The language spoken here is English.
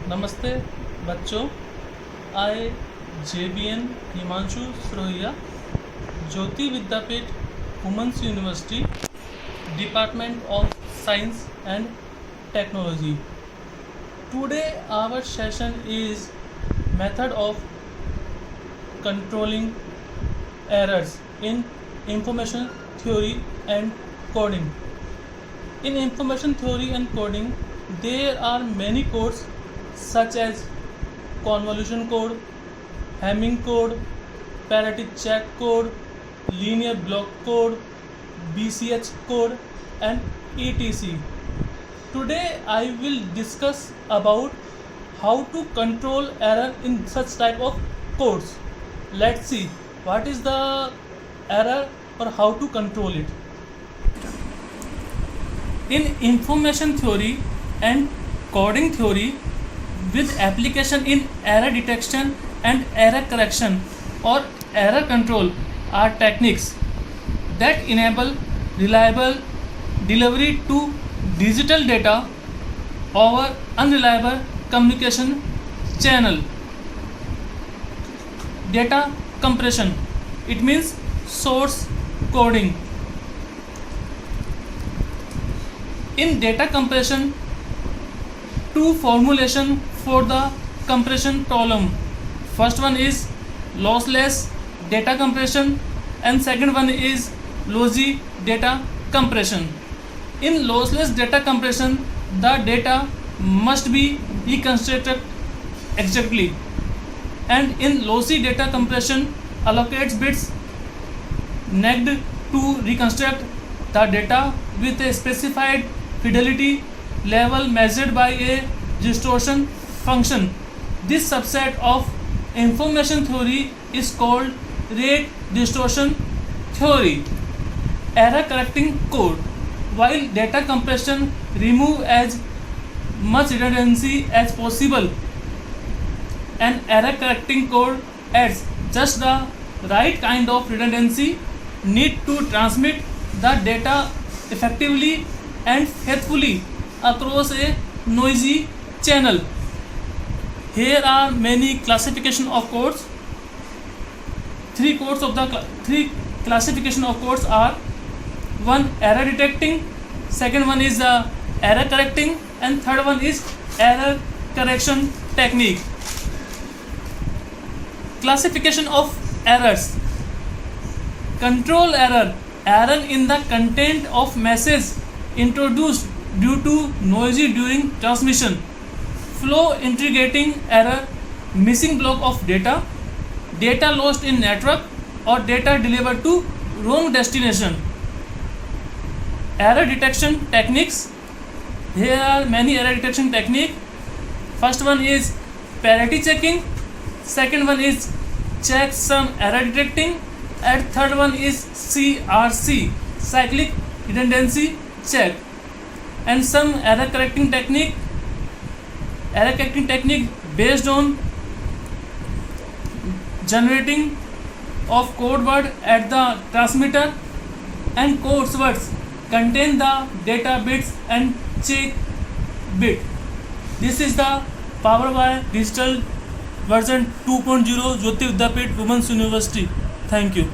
नमस्ते बच्चों। I JBN Himanshu Sarohiya, Jyoti Vidyapeeth women's university, department of science and technology. Today our session is method of controlling errors in information theory and coding. In information theory and coding, there are many codes such as convolution code, Hamming code, parity check code, linear block code, BCH code, and etc. Today I will discuss about how to control error in such type of codes. Let's see what is the error or how to control it. In information theory and coding theory, with application in error detection and error correction or error control are techniques that enable reliable delivery to digital data over unreliable communication channel. Data compression, it means source coding. In data compression, two formulation for the compression problem. First one is lossless data compression and second one is lossy data compression. In lossless data compression, the data must be reconstructed exactly, and in lossy data compression allocates bits needed to reconstruct the data with a specified fidelity level measured by a distortion function. This subset of information theory is called rate distortion theory. Error correcting code. While data compression remove as much redundancy as possible, an error correcting code adds just the right kind of redundancy need to transmit the data effectively and faithfully across a noisy channel. Here are many classification of codes. Three classification of codes are: one error detecting, second one is error correcting, and third one is error correction technique. Classification of errors. Control error, error in the content of message introduced due to noisy during transmission. Flow integrating error, missing block of data, data lost in network, or data delivered to wrong destination. Error detection techniques. Here are many error detection techniques. First one is parity checking, second one is checksum error detecting, and third one is CRC, cyclic redundancy check. And some error correcting technique based on generating of code word at the transmitter, and code words contain the data bits and check bit. This is the Power by Digital version 2.0 Jyoti Vidyapeeth Women's University. Thank you.